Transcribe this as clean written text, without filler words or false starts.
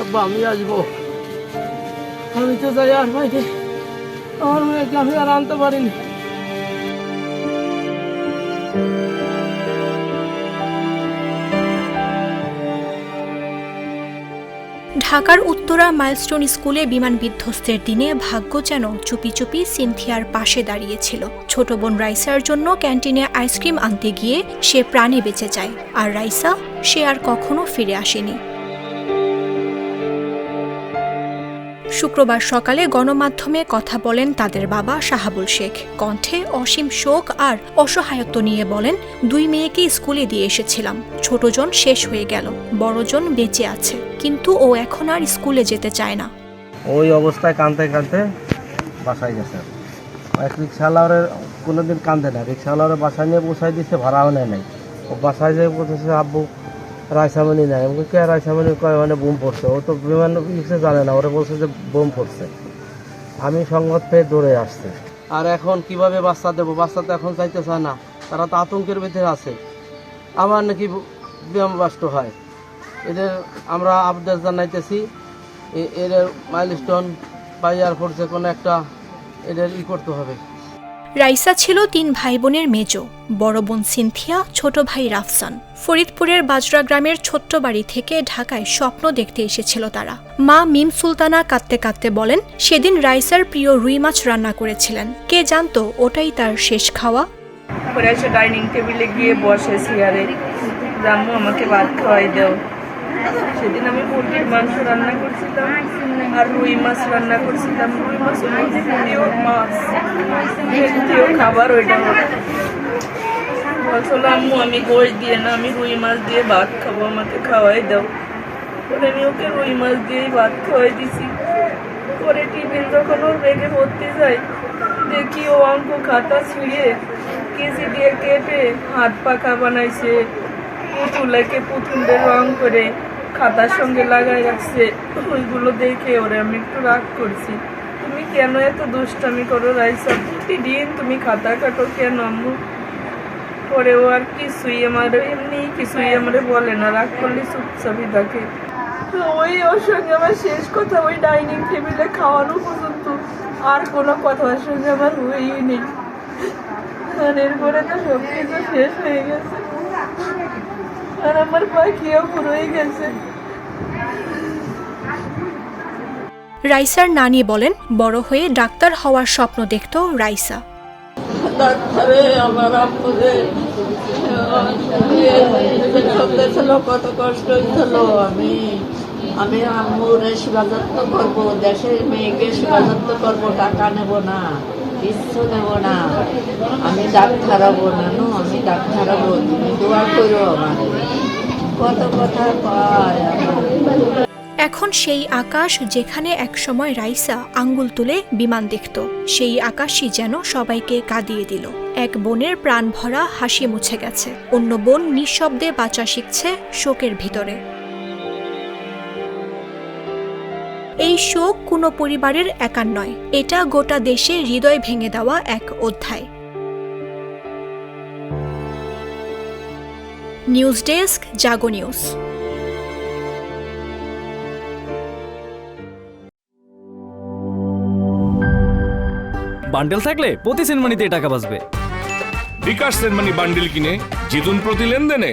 আব্বা আমি আসবো, আমি তো যাই আর ভাইকে আমার মেয়েকে আমি আর আনতে পারিনি। ঢাকার উত্তরা মাইলস্টোন স্কুলে বিমান বিধ্বস্তের দিনে ভাগ্য যেন চুপি চুপি সিনথিয়ার পাশে দাঁড়িয়েছিল। ছোট বোন রাইসার জন্য ক্যান্টিনে আইসক্রিম আনতে গিয়ে সে প্রাণে বেঁচে যায়, আর রাইসা সে আর কখনো ফিরে আসেনি। শুক্রবার সকালে গণমাধ্যমে কথা বলেন তাদের বাবা শাহাবুল শেখ। কণ্ঠে অসীম শোক আর অসহায়ত্ব নিয়ে বলেন, 2 মেয়েকে স্কুলে দিয়ে এসেছিলাম। ছোটজন শেষ হয়ে গেল, বড়জন বেঁচে আছে, কিন্তু ও এখন আর স্কুলে যেতে চায় না। ওই অবস্থায় কাঁদতে কাঁদতে বাসায় গেছে। এক রিক্সাওয়ালার কোনোদিন কান্দে না, রিক্সাওয়ালার বাসায় নিয়ে পৌঁছাই দিচ্ছে, ভাড়াও নেয় নাই। ও বাসায় যেয়ে বলতেছে আব্বু রায়সামণি নাই। আমাকে কে রায়সামণি কয় মানে বোম পড়ছে। ও তো বিমান লিখছে জানে না, ওরা বলছে যে বোম পড়ছে। আমি সংবাদ পেয়ে দৌড়ে আসছে। আর এখন কিভাবে বাচ্চা দেবো? বাচ্চা তো এখন চাইতে চায় না, তারা তো আতঙ্কের ভিতরে আছে। আমার নাকি ব্যায়ামবাষ্ট হয়। এদের আমরা আবদার জানাইতেছি, এদের মাইলস্টোন বা এয়ারফোর্সে কোনো একটা এদের করতে হবে। রাইসা ছিল 3 ভাই বোনের মেজো। বড় বোন সিনথিয়া, ছোট ভাই রাফসান। ফরিদপুরের বাজরা গ্রামের ছোট্ট বাড়ি থেকে ঢাকায় স্বপ্ন দেখতে এসেছিল তারা। মা মিম সুলতানা কাঁদতে কাঁদতে বলেন, সেদিন রাইসার প্রিয় রুই মাছ রান্না করেছিলেন। কে জানতো ওটাই তার শেষ খাওয়া। পরে এসে ডাইনিং টেবিলে গিয়ে বসে চেয়ারে, আম্মু আমাকে ভাত খাওয়াই দাও। সেদিন আমি মুরগির মাংস রান্না করছিলাম আর রুই মাছ রান্না করছিলাম। রুই মাছ প্রিয় মাছ, প্রিয় খাবার ওইটা। বলছিল আম্মু আমি গোশ দিয়ে না, আমি রুই মাছ দিয়ে ভাত খাবো, আমাকে খাওয়াই দাও। পরে আমি ওকে রুই মাছ দিয়েই ভাত খাওয়াই দিছি। পরে টিফিন যখন ওর বেগে ভর্তি যায়, দেখি ও অঙ্ক খাতা ছিঁড়ে কেজি দিয়ে কেটে হাত পাখা বানাইছে, পুতুলাকে পুতুলের রং করে খাতার সঙ্গে লাগাই রাখছে। ওইগুলো দেখে ওরে আমি একটু রাগ করছি, তুমি কেন এত দুষ্টামি করো রাইসা? প্রতিদিন তুমি খাতা কাটো কেন আম্মু? পরে ও আর কিছুই আমার এমনি কিছুই আমার বলে না, রাগ করলে চুপচাপই থাকে। ওই ওর সঙ্গে আমার শেষ কথা ওই ডাইনিং টেবিলে খাওয়ানো পর্যন্ত আর কোনো কথা ওর সঙ্গে আমার হয়েই নেই। আর এরপরে তো সব কিছু শেষ হয়ে গেছে, আর আমার পাখিও পুরোই গেছে। রাইসার নানি বলেন, বড় হয়ে ডাক্তার হওয়ার স্বপ্ন দেখত রাইসা। ডাক্তারে আমার আম্মুরে ছিল, কত কষ্ট হয়েছিল। আমি আম্মুরে সেবা যত্ন করবো, দেশের মেয়েকে সেবা যত্ন করবো, টাকা নেব না, কিচ্ছু নেব না, আমি ডাক্তার হবো না, আমি ডাক্তার হবো, তুমি দোয়া করো আমার। কত কথা পায়। এখন সেই আকাশ যেখানে একসময় রাইসা আঙ্গুল তুলে বিমান দেখত, সেই আকাশই যেন সবাইকে কাঁদিয়ে দিল। এক বোনের প্রাণ ভরা হাসি মুছে গেছে, অন্য বোন নিঃশব্দে বাঁচা শিখছে শোকের ভিতরে। এই শোক কোনো পরিবারের একার নয়, এটা গোটা দেশে হৃদয় ভেঙে দেওয়া এক অধ্যায়। নিউজ ডেস্ক, জাগো নিউজ। বান্ডেল থাকলে প্রতি সেনমানিতে টাকা বাঁচবে। বিকাশ সেনমানি বান্ডেল কিনে জিতুন প্রতি লেনদেনে।